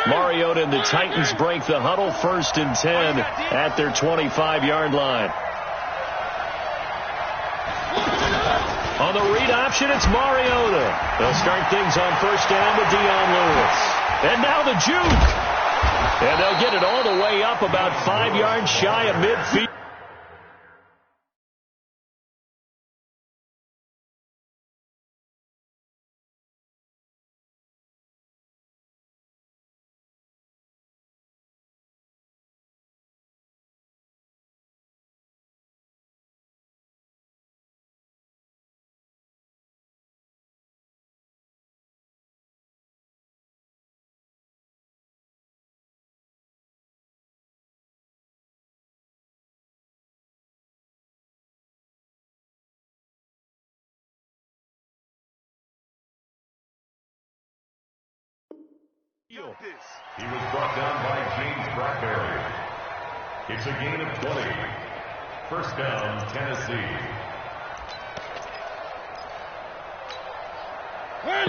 Mariota and the Titans break the huddle, 1st and 10 at their 25-yard line. On the read option, it's Mariota. They'll start things on 1st down with Dion Lewis. And now the juke. And they'll get it all the way up about 5 yards shy of midfield. He was brought down by James Bradbury. It's a gain of 20. 1st down, Tennessee.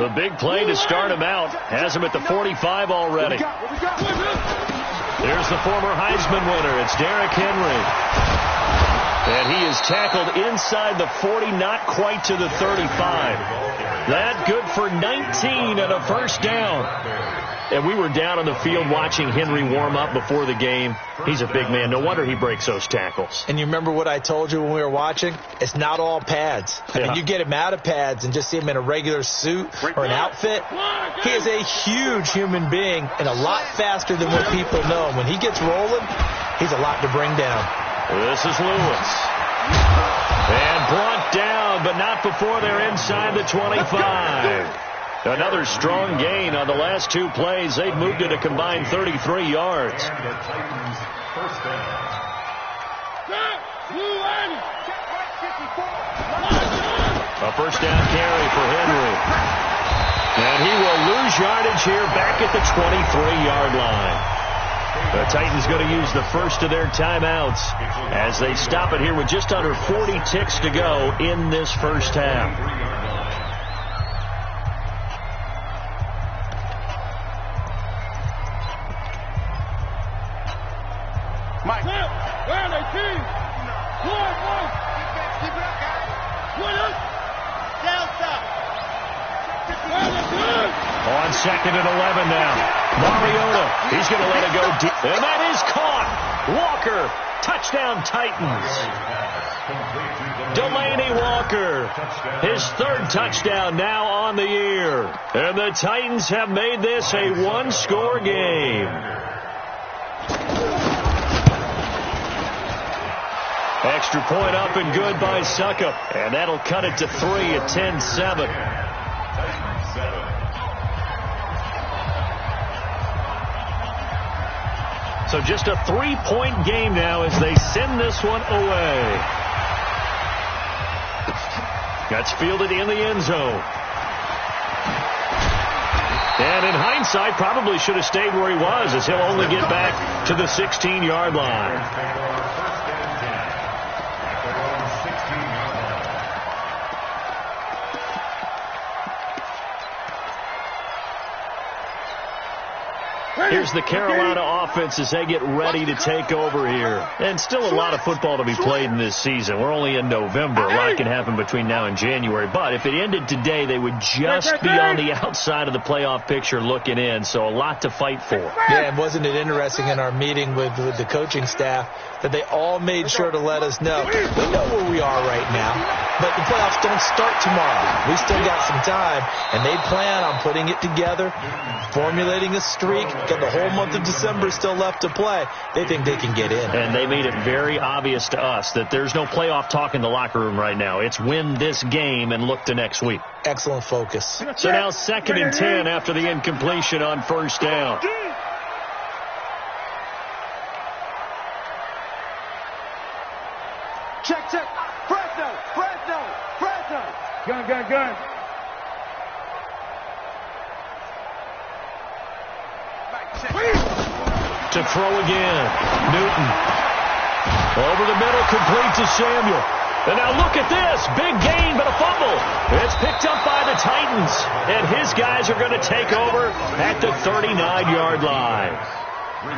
The big play to start him out. Has him at the 45 already. There's the former Heisman winner. It's Derrick Henry. And he is tackled inside the 40, not quite to the 35. That good for 19 and a 1st down. And we were down on the field watching Henry warm up before the game. He's a big man. No wonder he breaks those tackles. And you remember what I told you when we were watching? It's not all pads. I mean, you get him out of pads and just see him in a regular suit or an outfit. He is a huge human being and a lot faster than what people know. And when he gets rolling, he's a lot to bring down. This is Lewis. And brought down, but not before they're inside the 25. Another strong gain on the last 2 plays. They've moved it a combined 33 yards. And the Titans, 1st down. A 1st down carry for Henry. And he will lose yardage here back at the 23-yard line. The Titans going to use the first of their timeouts as they stop it here with just under 40 ticks to go in this 1st half. Mike. Where are they, team? On 2nd and 11 now. Mariota, he's going to let it go deep. And that is caught. Walker, touchdown Titans. Delaney Walker, his 3rd touchdown now on the year. And the Titans have made this a 1-score game. Extra point up and good by Suckup. And that'll cut it to 3 at 10-7. So just a 3-point game now as they send this one away. That's fielded in the end zone. And in hindsight, probably should have stayed where he was, as he'll only get back to the 16-yard line. Here's the Carolina offense as they get ready to take over here. And still a lot of football to be played in this season. We're only in November. A lot can happen between now and January. But if it ended today, they would just be on the outside of the playoff picture looking in. So a lot to fight for. Yeah, and wasn't it interesting in our meeting with the coaching staff that they all made sure to let us know. We know where we are right now, but the playoffs don't start tomorrow. We still got some time, and they plan on putting it together, formulating a streak, got the whole month of December still left to play. They think they can get in. And they made it very obvious to us that there's no playoff talk in the locker room right now. It's win this game and look to next week. Excellent focus. So now 2nd and 10 after the incompletion on 1st down. Check. Fresno. Gun. To throw again. Newton. Over the middle, complete to Samuel. And now look at this. Big gain, but a fumble. It's picked up by the Titans. And his guys are going to take over at the 39-yard line.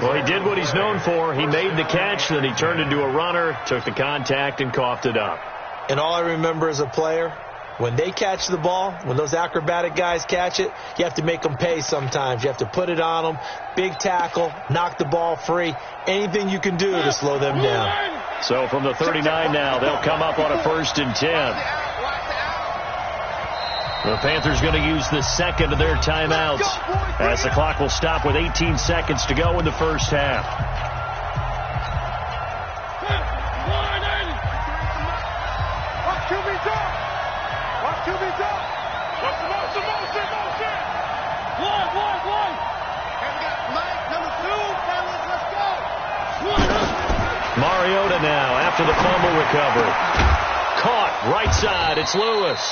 Well, he did what he's known for. He made the catch, then he turned into a runner, took the contact, and coughed it up. And all I remember as a player, when they catch the ball, when those acrobatic guys catch it, you have to make them pay sometimes. You have to put it on them, big tackle, knock the ball free, anything you can do to slow them down. So from the 39 now, they'll come up on a 1st and 10. The Panthers going to use the second of their timeouts as the clock will stop with 18 seconds to go in the first half. Watch QB's up. Watch QB's up. What's the motion? One. And we got Mike, number 2. Fellas, let's go. Mariota now after the fumble recovery. Caught right side. It's Lewis.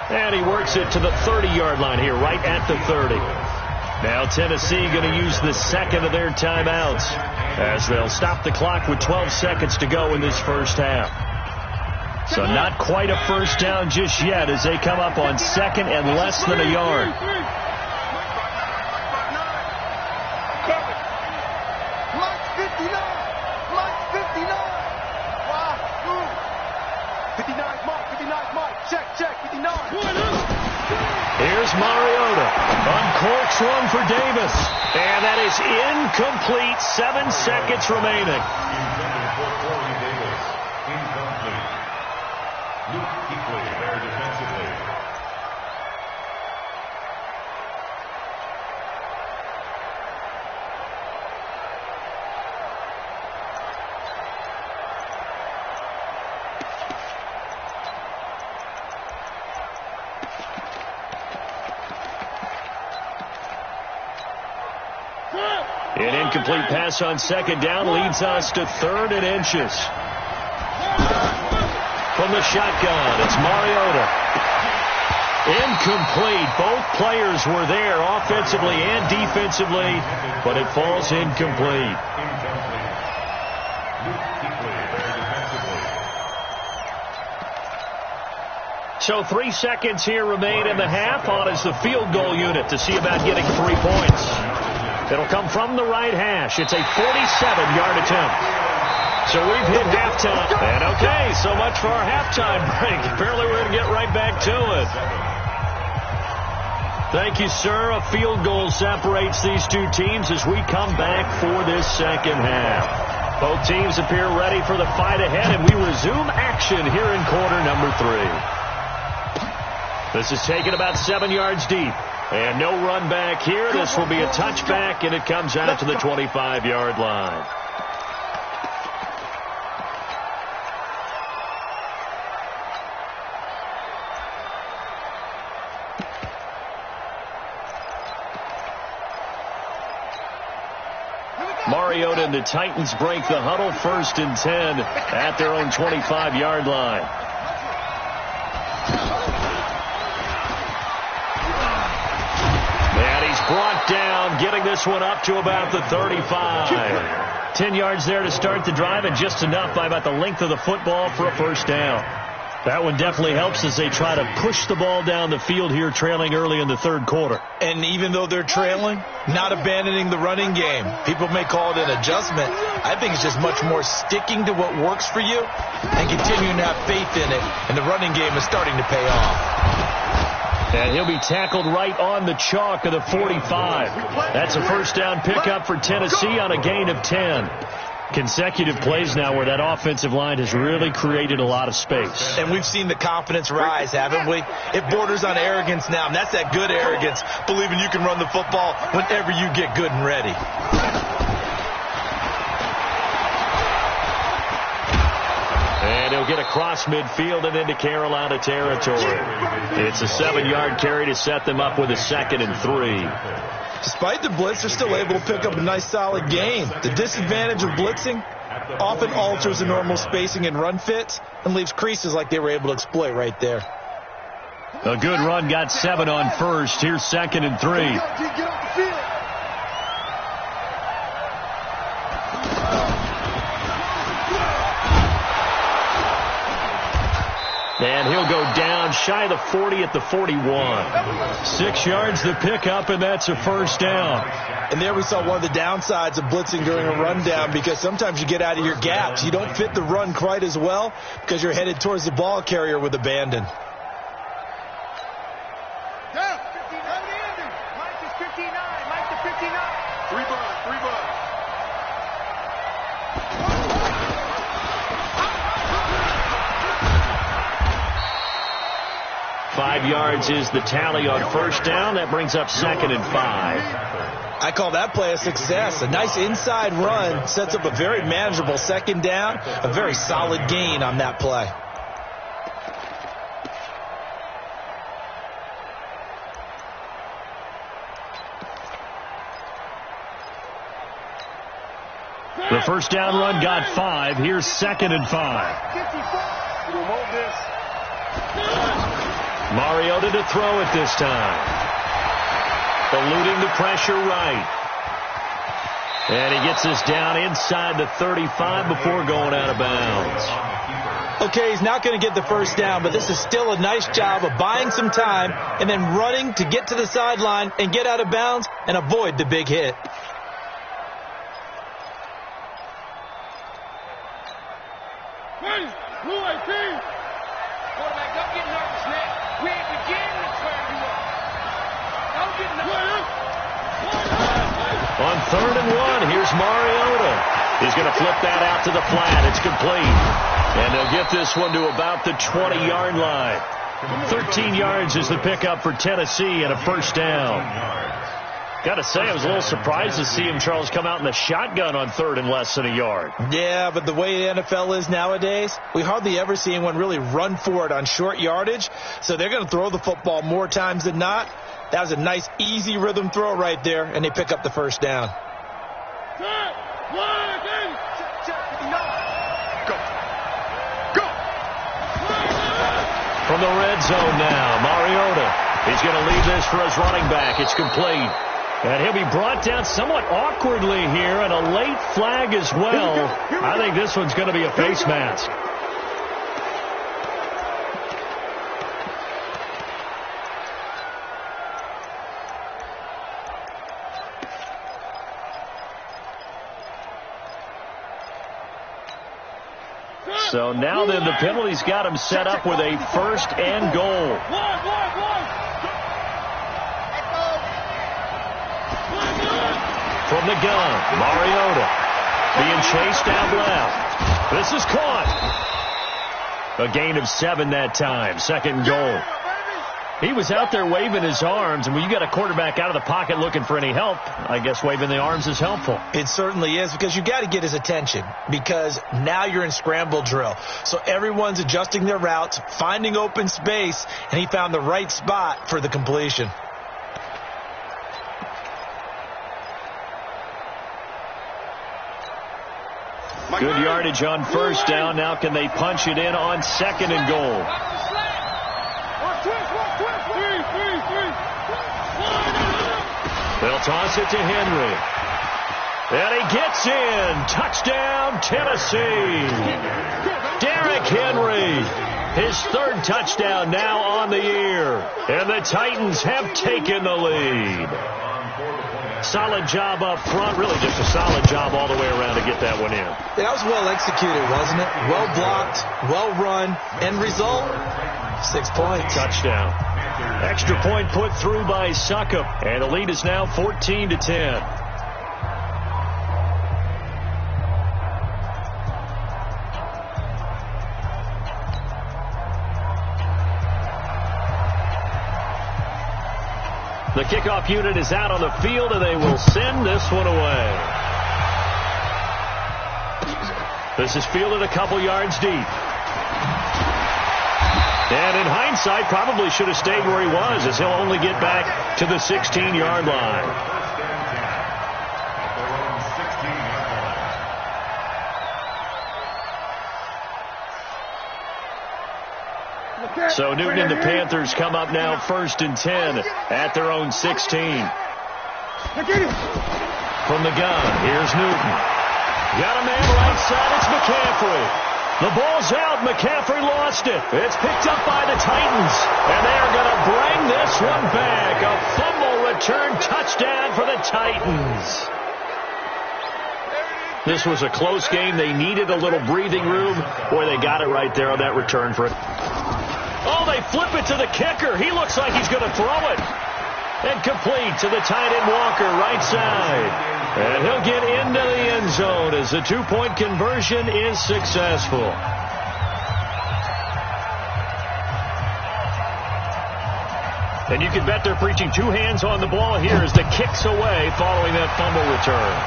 And he works it to the 30-yard line here, right at the 30. Now Tennessee going to use the second of their timeouts as they'll stop the clock with 12 seconds to go in this first half. So not quite a first down just yet as they come up on second and less than a yard. Here's Mariota. Uncorks one for Davis. And that is incomplete. 7 seconds remaining. Luke Kuechly there defensively. An incomplete pass on second down leads us to 3rd and inches. From the shotgun, it's Mariota. Incomplete. Both players were there offensively and defensively, but it falls incomplete. Luke Kuechly there defensively. So 3 seconds here remain in the half. On is the field goal unit to see about getting 3 points. It'll come from the right hash. It's a 47-yard attempt. So we've hit halftime. And okay, so much for our halftime break. Apparently we're going to get right back to it. Thank you, sir. A field goal separates these two teams as we come back for this second half. Both teams appear ready for the fight ahead, and we resume action here in quarter number 3. This is taken about 7 yards deep. And no run back here. This will be a touchback, and it comes out to the 25-yard line. Mariota and the Titans break the huddle, 1st and 10 at their own 25-yard line. Brought down, getting this one up to about the 35. 10 yards there to start the drive, and just enough by about the length of the football for a first down. That one definitely helps as they try to push the ball down the field here, trailing early in the 3rd quarter. And even though they're trailing, not abandoning the running game. People may call it an adjustment. I think it's just much more sticking to what works for you and continuing to have faith in it. And the running game is starting to pay off. And he'll be tackled right on the chalk of the 45. That's a first down pickup for Tennessee on a gain of 10. Consecutive plays now where that offensive line has really created a lot of space. And we've seen the confidence rise, haven't we? It borders on arrogance now, and that's that good arrogance, believing you can run the football whenever you get good and ready. And he'll get across midfield and into Carolina territory. It's a 7-yard carry to set them up with a 2nd and 3. Despite the blitz, they're still able to pick up a nice solid gain. The disadvantage of blitzing often alters the normal spacing and run fits and leaves creases like they were able to exploit right there. A good run got 7 on first. Here's 2nd and 3. Get off the field. And he'll go down shy of the 40 at the 41. 6 yards to pick up, and that's a first down. And there we saw one of the downsides of blitzing during a rundown, because sometimes you get out of your gaps. You don't fit the run quite as well because you're headed towards the ball carrier with abandon. Down. 59. Mike is 59. Mike is 59. 3 bucks. 3 bucks. 5 yards is the tally on first down. That brings up 2nd and 5. I call that play a success. A nice inside run sets up a very manageable second down. A very solid gain on that play. The first down run got 5. Here's 2nd and 5. 54. We'll hold this. Mariota to throw it this time. Eluding the pressure right. And he gets us down inside the 35 before going out of bounds. Okay, he's not going to get the first down, but this is still a nice job of buying some time and then running to get to the sideline and get out of bounds and avoid the big hit. Blue 18. Quarterback, don't get nervous, man. We ain't beginning to turn you up. Don't get nervous. On 3rd and 1, here's Mariota. He's going to flip that out to the flat. It's complete. And they'll get this one to about the 20-yard line. 13 yards is the pickup for Tennessee and a first down. Got to say, I was a little surprised to see him, Charles, come out in the shotgun on 3rd and less than a yard. Yeah, but the way the NFL is nowadays, we hardly ever see anyone really run for it on short yardage. So they're going to throw the football more times than not. That was a nice, easy rhythm throw right there, and they pick up the first down. From the red zone now, Mariota. He's going to leave this for his running back. It's complete. And he'll be brought down somewhat awkwardly here, and a late flag as well. I think this one's going to be a face mask. So now then the penalty's got him set up with a 1st and goal. From the gun, Mariota being chased out left. This is caught. A gain of 7 that time. 2nd goal. He was out there waving his arms, and when you got a quarterback out of the pocket looking for any help, I guess waving the arms is helpful. It certainly is, because you got to get his attention, because now you're in scramble drill. So everyone's adjusting their routes, finding open space, and he found the right spot for the completion. Good yardage on first down. Now can they punch it in on 2nd and goal? They'll toss it to Henry. And he gets in. Touchdown, Tennessee. Derrick Henry. His 3rd touchdown now on the year. And the Titans have taken the lead. Solid job up front. Really just a solid job all the way around to get that one in. That was well executed, wasn't it? Well blocked, well run. End result, 6 points. Touchdown. Extra point put through by Succop. And the lead is now 14-10. The kickoff unit is out on the field, and they will send this one away. This is fielded a couple yards deep. And in hindsight, probably should have stayed where he was, as he'll only get back to the 16-yard line. So Newton and the Panthers come up now 1st and 10 at their own 16. From the gun, here's Newton. Got a man right side, it's McCaffrey. The ball's out. McCaffrey lost it. It's picked up by the Titans. And they're going to bring this one back. A fumble return touchdown for the Titans. This was a close game. They needed a little breathing room. Boy, they got it right there on that return for it. Oh, they flip it to the kicker. He looks like he's going to throw it. And complete to the tight end Walker, right side. And he'll get into the end zone as the two-point conversion is successful. And you can bet they're preaching two hands on the ball here as the kick's away following that fumble return.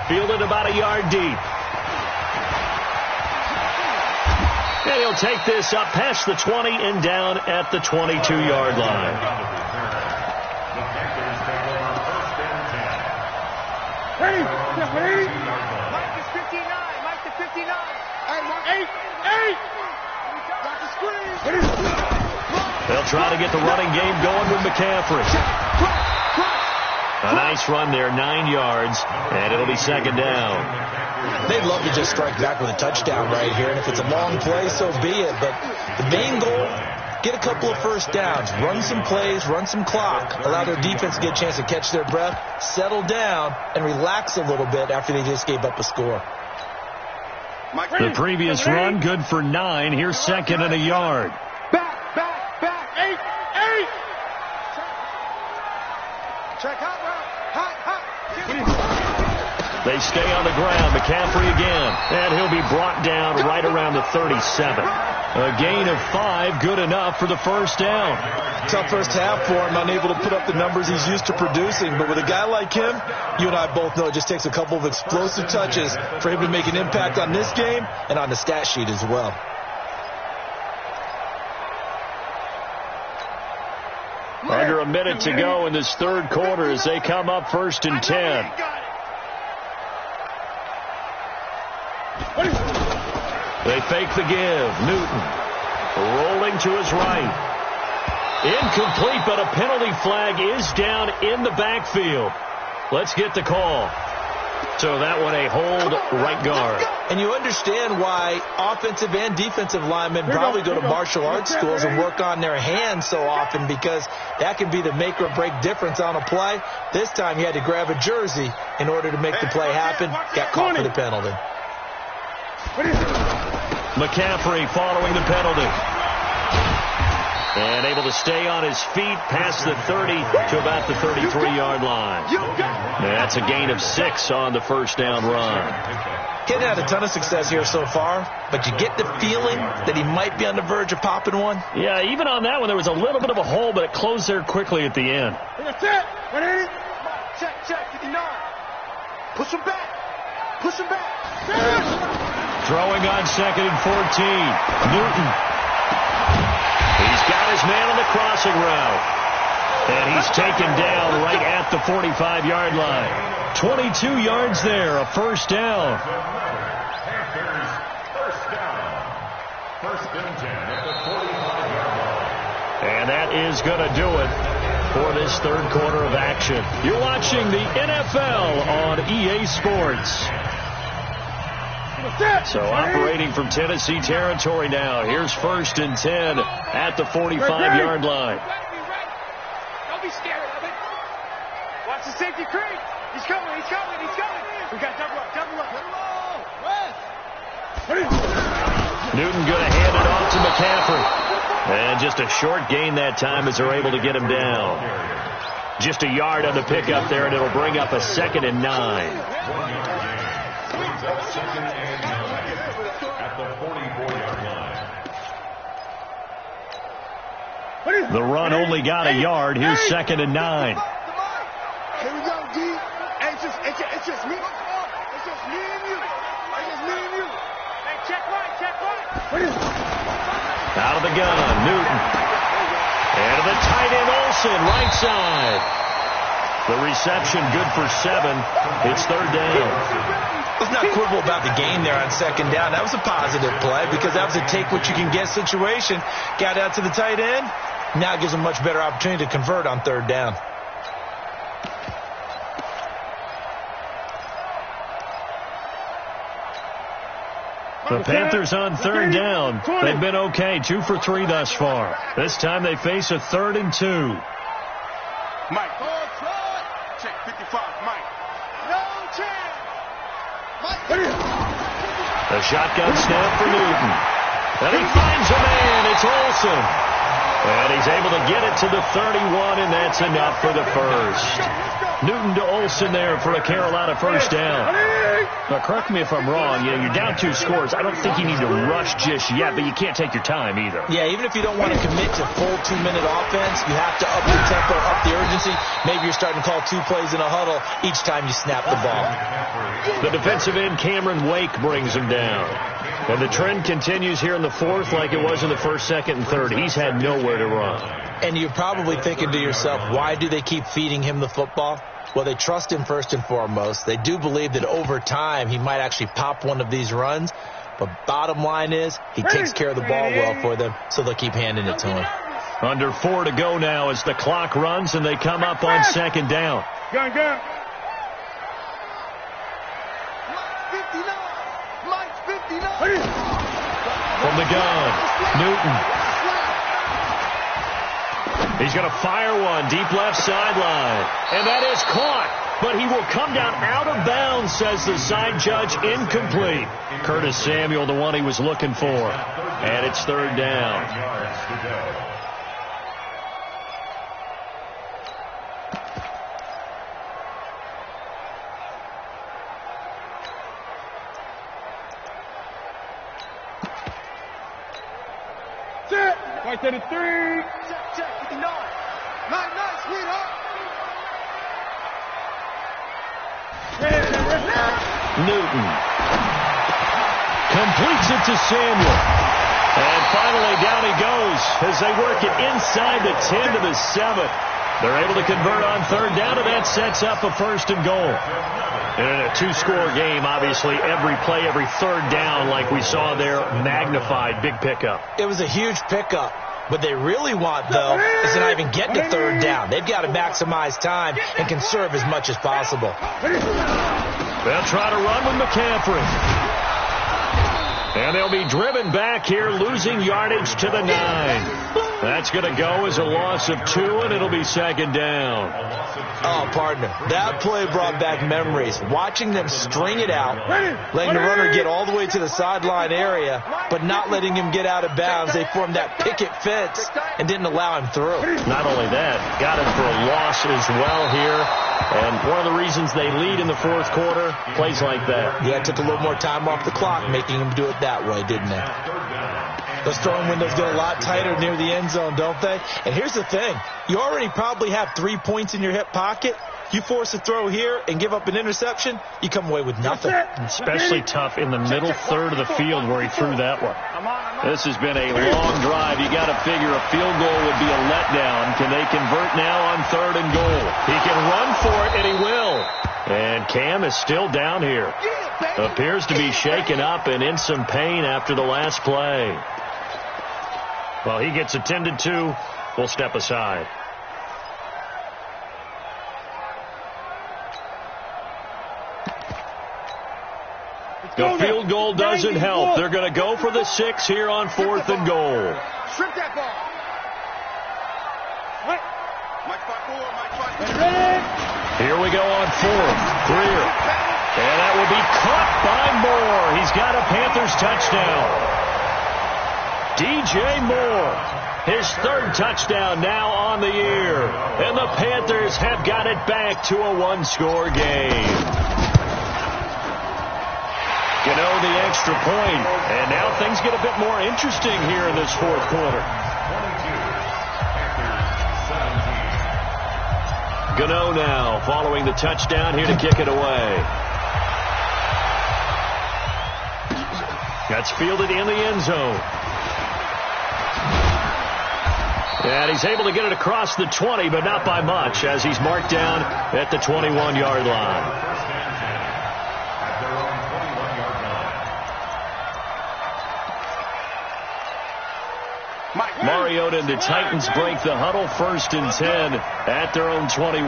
Fielded about a yard deep. And he'll take this up past the 20 and down at the 22-yard line. Hey, Mike is 59. Mike is 59. Hey, 8. Got the screen. They'll try to get the running game going with McCaffrey. A nice run there, 9 yards, and it'll be second down. They'd love to just strike back with a touchdown right here, and if it's a long play, so be it. But the main goal, get a couple of first downs, run some plays, run some clock, allow their defense to get a chance to catch their breath, settle down, and relax a little bit after they just gave up a score. The previous run, good for 9. Here's second and a yard. Back. 8. Check hot route. Hot. They stay on the ground. McCaffrey again. And he'll be brought down right around the 37. A gain of 5, good enough for the first down. Tough first half for him, unable to put up the numbers he's used to producing. But with a guy like him, you and I both know it just takes a couple of explosive touches for him to make an impact on this game and on the stat sheet as well. Under a minute to go in this third quarter as they come up first and 10. They fake the give. Newton rolling to his right. Incomplete, but a penalty flag is down in the backfield. Let's get the call. So that one a hold right guard. And you understand why offensive and defensive linemen probably go to martial arts schools and work on their hands so often, because that can be the make or break difference on a play. This time he had to grab a jersey in order to make the play happen. Got caught for the penalty. McCaffrey following the penalty. And able to stay on his feet past the 30 to about the 33-yard line. That's a gain of 6 on the first down run. Kid had a ton of success here so far, but you get the feeling that he might be on the verge of popping one. Yeah, even on that one, there was a little bit of a hole, but it closed there quickly at the end. That's it. 180. Check. 59. Push him back. Throwing on second and 14. Newton. He's got his man on the crossing route. And he's taken down right at the 45-yard line. 22 yards there, a first down. First and 10 at the 45-yard line. And that is going to do it for this third quarter of action. You're watching the NFL on EA Sports. So operating from Tennessee territory now. Here's first and 10 at the 45-yard line. Don't be scared of it. Watch the safety creep. He's coming. We got double up. Newton going to hand it off to McCaffrey. And just a short gain that time as they're able to get him down. Just a yard on the pickup there, and it'll bring up a second and 9. At the 44-yard line. The run only got a yard. Here's second and 9. Here we go, D. It's just me. It's just me and you. Hey, check right. Out of the gun, Newton. And to the tight end, Olsen, right side. The reception good for 7. It's third down. Let's not quibble about the gain there on second down. That was a positive play because that was a take-what-you-can-get situation. Got out to the tight end. Now it gives them a much better opportunity to convert on third down. The Panthers on third down. They've been okay, 2 for 3 thus far. This time they face a 3rd and 2. Mike. Check 55, Mike. No chance. Mike. The shotgun snap for Newton. And he finds a man. It's Olsen. And he's able to get it to the 31, and that's enough for the first. Newton to Olsen there for a Carolina first down. Now, correct me if I'm wrong. You're down 2 scores. I don't think you need to rush just yet, but you can't take your time either. Yeah, even if you don't want to commit to full 2-minute offense, you have to up the tempo, up the urgency. Maybe you're starting to call 2 plays in a huddle each time you snap the ball. The defensive end, Cameron Wake, brings him down. And the trend continues here in the 4th like it was in the 1st, 2nd, and 3rd. He's had nowhere to run. And you're probably thinking to yourself, why do they keep feeding him the football? Well, they trust him first and foremost. They do believe that over time he might actually pop one of these runs. But bottom line is he takes care of the ball well for them, so they'll keep handing it to him. Under 4 to go now as the clock runs and they come up on 2nd down. Gun. From the gun, Newton. He's going to fire one deep left sideline. And that is caught. But he will come down out of bounds, says the side judge. Incomplete. Curtis Samuel, the one he was looking for. And it's 3rd down. Right to the 3. Check 59. Nice, sweetheart. Newton completes it to Samuel. And finally down he goes as they work it inside the 10 to the 7. They're able to convert on 3rd down, and that sets up a 1st and goal. And in a 2-score game, obviously, every play, every 3rd down, like we saw there, magnified, big pickup. It was a huge pickup. What they really want, though, is to not even get to 3rd down. They've got to maximize time and conserve as much as possible. They'll try to run with McCaffrey. And they'll be driven back here, losing yardage to the 9. That's going to go as a loss of 2, and it'll be 2nd down. Oh, partner, that play brought back memories. Watching them string it out, letting the runner get all the way to the sideline area, but not letting him get out of bounds. They formed that picket fence and didn't allow him through. Not only that, got him for a loss as well here. And one of the reasons they lead in the 4th quarter, plays like that. Yeah, it took a little more time off the clock, making him do it that way, didn't it? Those throwing windows get a lot tighter near the end zone, don't they? And here's the thing. You already probably have 3 points in your hip pocket. You force a throw here and give up an interception, you come away with nothing. Especially tough in the middle 3rd of the field where he threw that one. This has been a long drive. You got to figure a field goal would be a letdown. Can they convert now on 3rd and goal? He can run for it, and he will. And Cam is still down here. Appears to be shaken up and in some pain after the last play. Well, he gets attended to. We'll step aside. The field goal doesn't help. They're going to go for the 6 here on 4th and goal. Strip that ball. Here we go on 4th. Greer. And that will be caught by Moore. He's got a Panthers touchdown. DJ Moore, his 3rd touchdown now on the year. And the Panthers have got it back to a 1-score game. You know, the extra point. And now things get a bit more interesting here in this 4th quarter. Gano now following the touchdown here to kick it away. That's fielded in the end zone. And he's able to get it across the 20, but not by much, as he's marked down at the 21-yard line. Mariota and the Titans break the huddle, 1st and 10 at their own 21.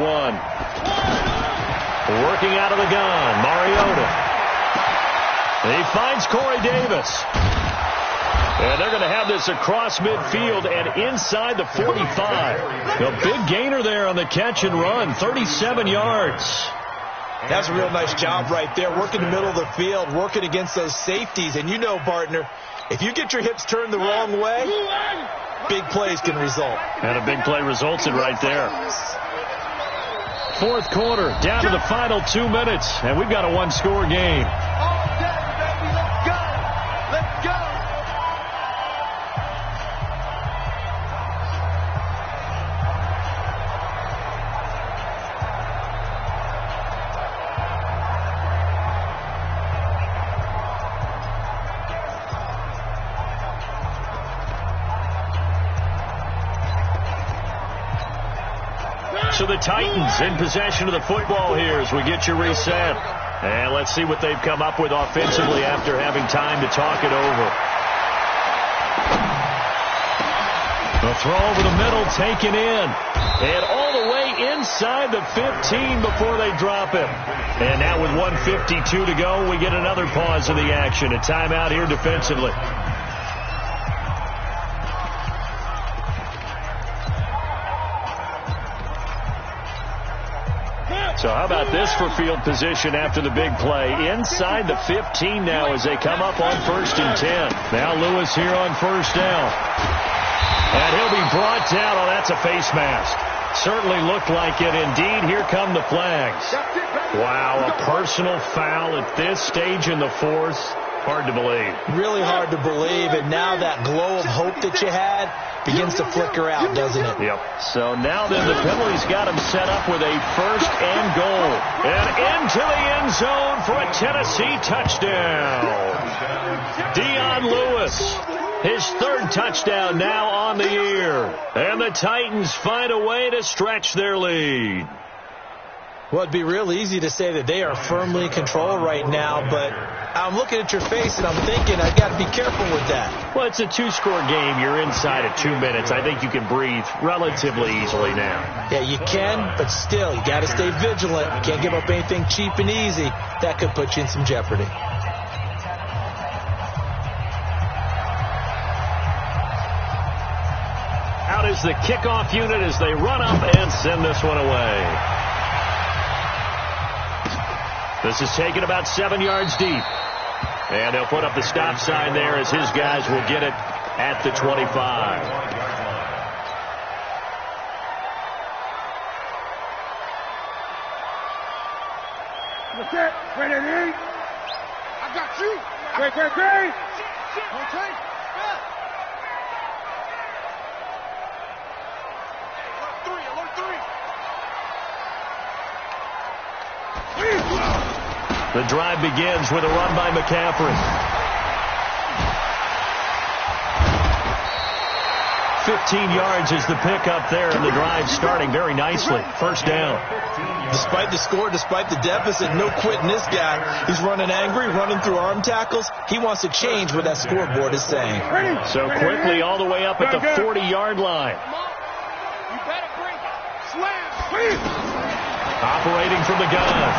Working out of the gun, Mariota. He finds Corey Davis. And they're going to have this across midfield and inside the 45. A big gainer there on the catch and run, 37 yards. That's a real nice job right there, working the middle of the field, working against those safeties. And you know, partner, if you get your hips turned the wrong way, big plays can result. And a big play resulted right there. Fourth quarter, down to the final 2 minutes, and we've got a one-score game. So the Titans in possession of the football here as we get you reset. And let's see what they've come up with offensively after having time to talk it over. The throw over the middle taken in. And all the way inside the 15 before they drop it. And now with 1:52 to go, we get another pause of the action. A timeout here defensively. So how about this for field position after the big play? Inside the 15 now as they come up on 1st and 10. Now Lewis here on 1st down. And he'll be brought down. Oh, that's a face mask. Certainly looked like it. Indeed, here come the flags. Wow, a personal foul at this stage in the fourth. Hard to believe. Really hard to believe. And now that glow of hope that you had begins to flicker out, doesn't it? Yep. So now then the penalty's got him set up with a 1st and goal. And into the end zone for a Tennessee touchdown. Dion Lewis. His 3rd touchdown now on the year. And the Titans find a way to stretch their lead. Well, it'd be real easy to say that they are firmly in control right now, but I'm looking at your face and I'm thinking I've got to be careful with that. Well, it's a 2-score game. You're inside of 2 minutes. I think you can breathe relatively easily now. Yeah, you can, but still, you got to stay vigilant. You can't give up anything cheap and easy. That could put you in some jeopardy. Out is the kickoff unit as they run up and send this one away. This is taken about 7 yards deep. And they'll put up the stop sign there as his guys will get it at the 25. Ready? I got you. Great. The drive begins with a run by McCaffrey. 15 yards is the pickup there, and the drive starting very nicely. 1st down. Despite the score, despite the deficit, no quitting this guy. He's running angry, running through arm tackles. He wants to change what that scoreboard is saying. So quickly all the way up at the 40-yard line. You better bring it. Slam. Operating from the gun,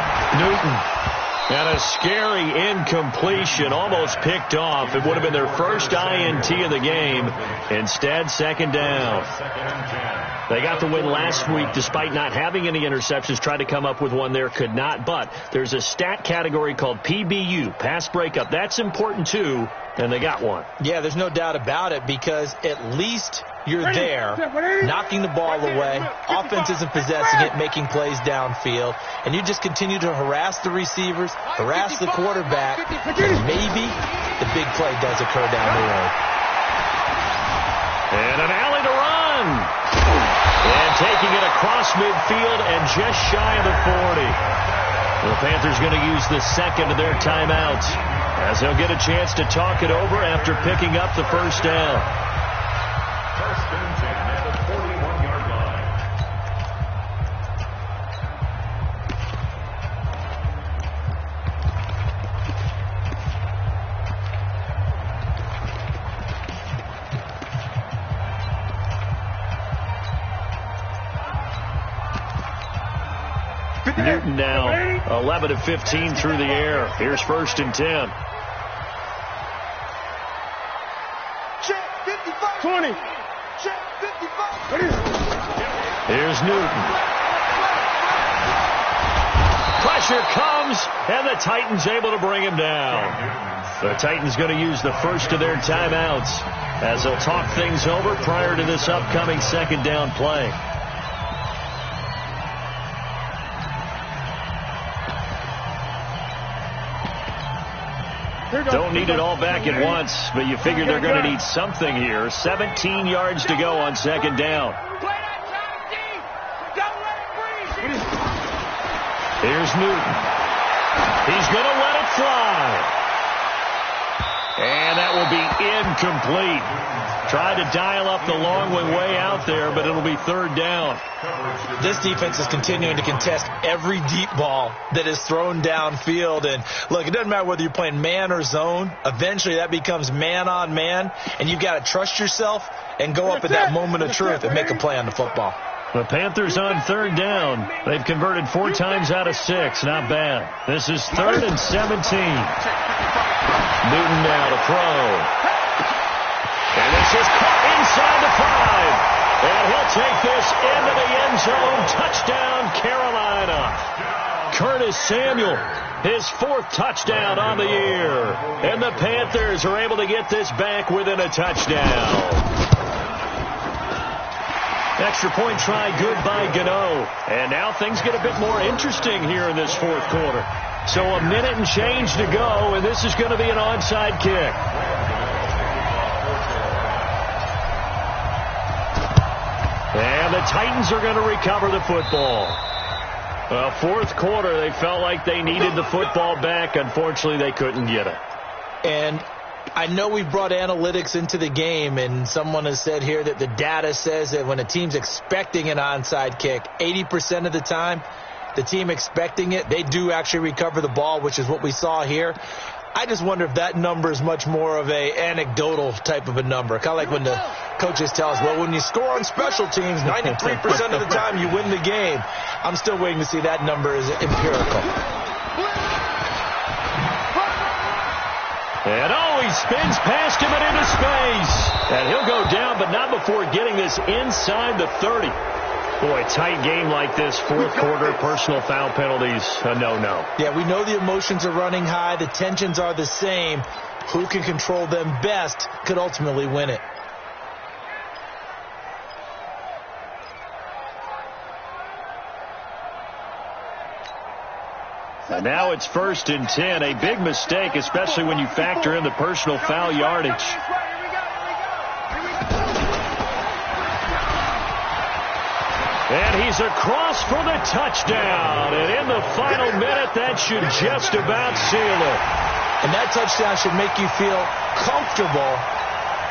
Newton. And a scary incompletion, almost picked off. It would have been their first INT of the game. Instead, 2nd down. They got the win last week despite not having any interceptions. Tried to come up with one there, could not. But there's a stat category called PBU, pass breakup. That's important too, and they got one. Yeah, there's no doubt about it because at least you're there, knocking the ball away. Offense isn't possessing it, making plays downfield. And you just continue to harass the receivers, harass the quarterback, and maybe the big play does occur down the road. And an alley to run. And taking it across midfield and just shy of the 40. The Panthers going to use the 2nd of their timeouts as they'll get a chance to talk it over after picking up the 1st down. 1st and 10 at the 41-yard line. Newton now 11 of 15 through the air. Here's 1st and 10. 20. Here's Newton. Pressure comes, and the Titans able to bring him down. The Titans going to use the first of their timeouts as they'll talk things over prior to this upcoming second down play. Don't need it all back at once, but you figure they're going to need something here. 17 yards to go on second down. Here's Newton. He's going to let it fly. And that will be incomplete. Tried to dial up the long way out there, but it'll be third down. This defense is continuing to contest every deep ball that is thrown downfield. And, look, it doesn't matter whether you're playing man or zone. Eventually that becomes man on man, and you've got to trust yourself and go up at that moment of truth and make a play on the football. The Panthers on third down. They've converted 4 times out of 6. Not bad. This is 3rd and 17. Newton now to throw. And this is caught inside the 5. And he'll take this into the end zone. Touchdown, Carolina. Curtis Samuel, his 4th touchdown on the year. And the Panthers are able to get this back within a touchdown. Extra point try good by Gano. And now things get a bit more interesting here in this 4th quarter. So a minute and change to go, and this is going to be an onside kick. And the Titans are going to recover the football. Well, 4th quarter, they felt like they needed the football back. Unfortunately, they couldn't get it. And I know we brought analytics into the game, and someone has said here that the data says that when a team's expecting an onside kick, 80% of the time, the team expecting it, they do actually recover the ball, which is what we saw here. I just wonder if that number is much more of a anecdotal type of a number. Kind of like when the coaches tell us, well, when you score on special teams, 93% of the time you win the game. I'm still waiting to see that number is empirical. And he spins past him and into space. And he'll go down, but not before getting this inside the 30. Boy, tight game like this, 4th quarter, personal foul penalties, a no-no. Yeah, we know the emotions are running high. The tensions are the same. Who can control them best could ultimately win it. And now it's 1st and 10. A big mistake, especially when you factor in the personal foul yardage. And he's across for the touchdown. And in the final minute, that should just about seal it. And that touchdown should make you feel comfortable.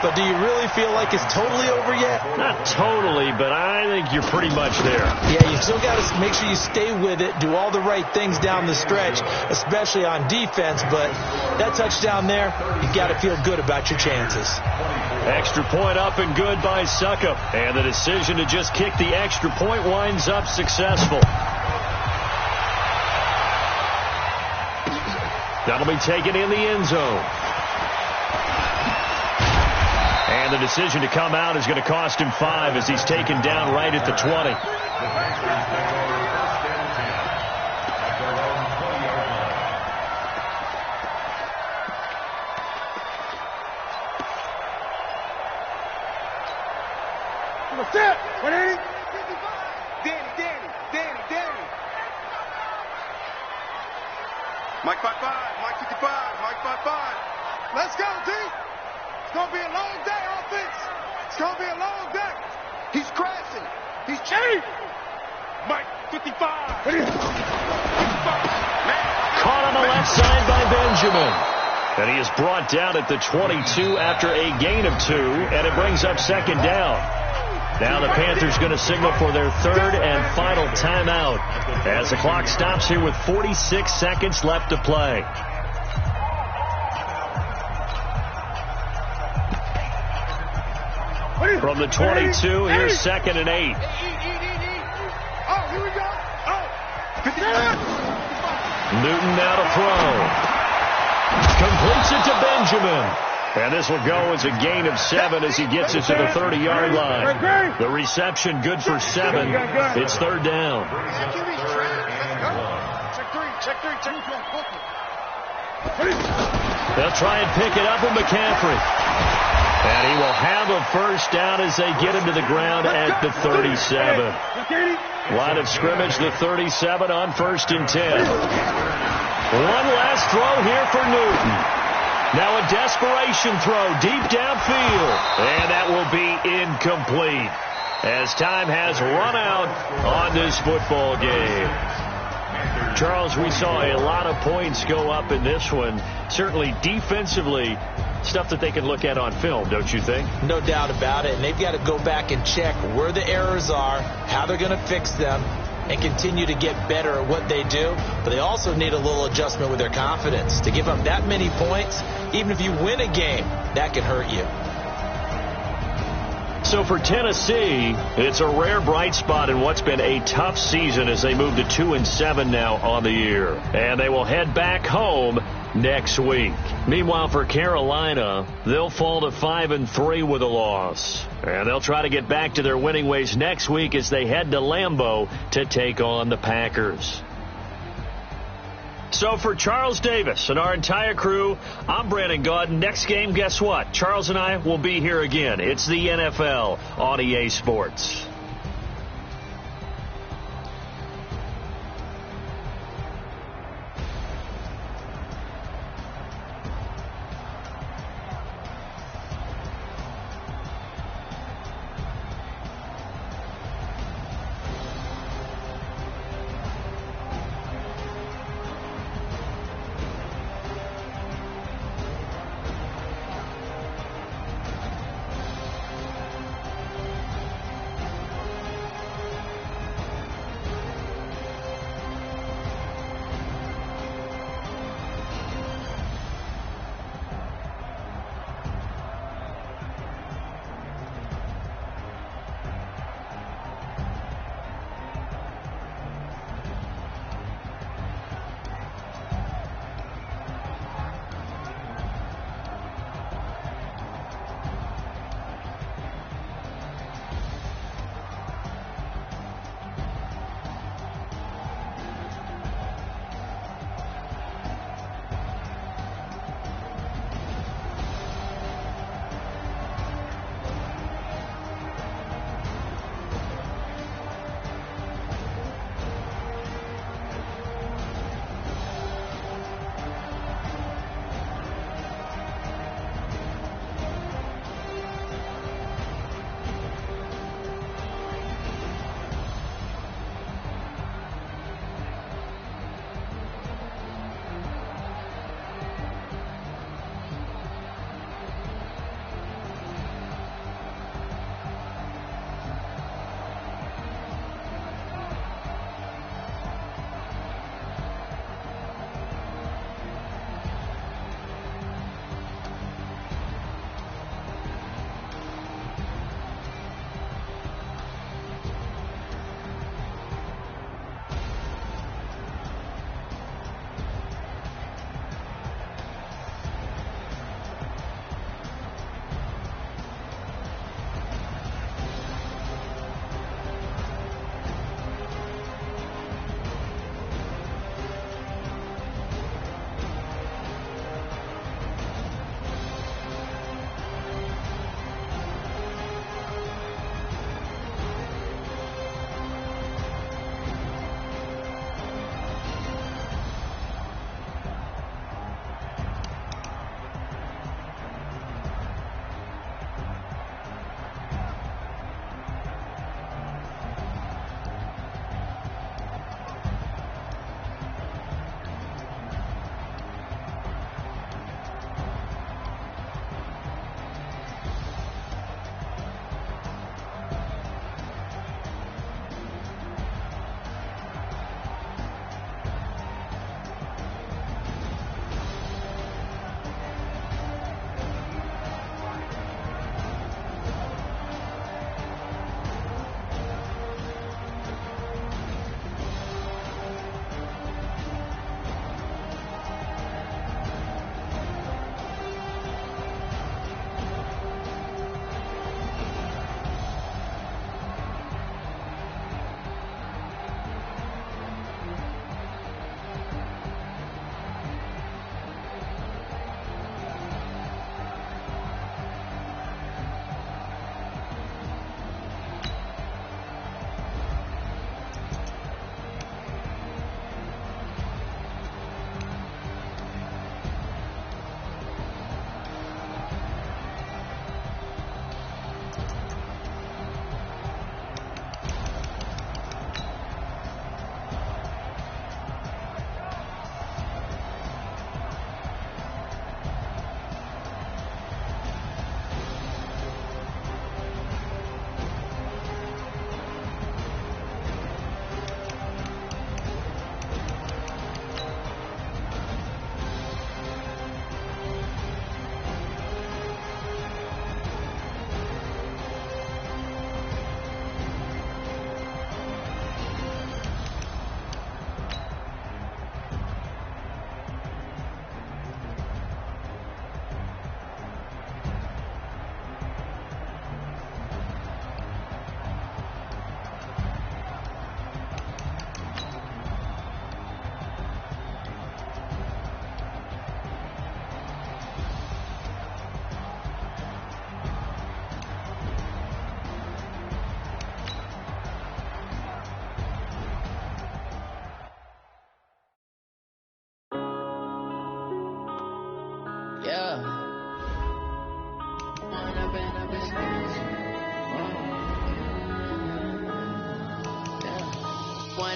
But do you really feel like it's totally over yet? Not totally, but I think you're pretty much there. Yeah, you still got to make sure you stay with it, do all the right things down the stretch, especially on defense. But that touchdown there, you got to feel good about your chances. Extra point up and good by Suckup. And the decision to just kick the extra point winds up successful. That'll be taken in the end zone. And the decision to come out is going to cost him 5 as he's taken down right at the 20. Danny. Mike 5-5, Mike 55, Mike 5-5. Let's go, D. It's going to be a long day, offense. It's going to be a long day. He's crashing. He's cheating. Mike 55. Caught on the left side by Benjamin. And he is brought down at the 22 after a gain of 2, and it brings up second down. Now the Panthers going to signal for their 3rd and final timeout as the clock stops here with 46 seconds left to play. From the 22, here's 2nd and 8. Oh, here we go. Oh, 59. Newton now to throw. Completes it to Benjamin. And this will go as a gain of 7 as he gets it to the 30-yard line. The reception good for 7. It's third down. They'll try and pick it up with McCaffrey. And he will have a first down as they get him to the ground at the 37. Line of scrimmage, the 37 on 1st and 10. One last throw here for Newton. Now a desperation throw deep downfield. And that will be incomplete as time has run out on this football game. Charles, we saw a lot of points go up in this one. Certainly defensively, stuff that they can look at on film, don't you think? No doubt about it. And they've got to go back and check where the errors are, how they're going to fix them, and continue to get better at what they do. But they also need a little adjustment with their confidence. To give up that many points, even if you win a game, that can hurt you. So for Tennessee, it's a rare bright spot in what's been a tough season as they move to 2-7 now on the year. And they will head back home next week. Meanwhile, for Carolina, they'll fall to 5-3 with a loss. And they'll try to get back to their winning ways next week as they head to Lambeau to take on the Packers. So for Charles Davis and our entire crew, I'm Brandon Gaudin. Next game, guess what? Charles and I will be here again. It's the NFL on EA Sports.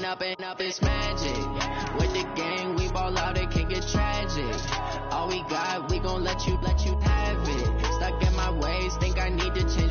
up it's magic. With the gang, we ball out, it can get tragic. All we got, we gon' let you have it. Stuck in my ways, think I need to change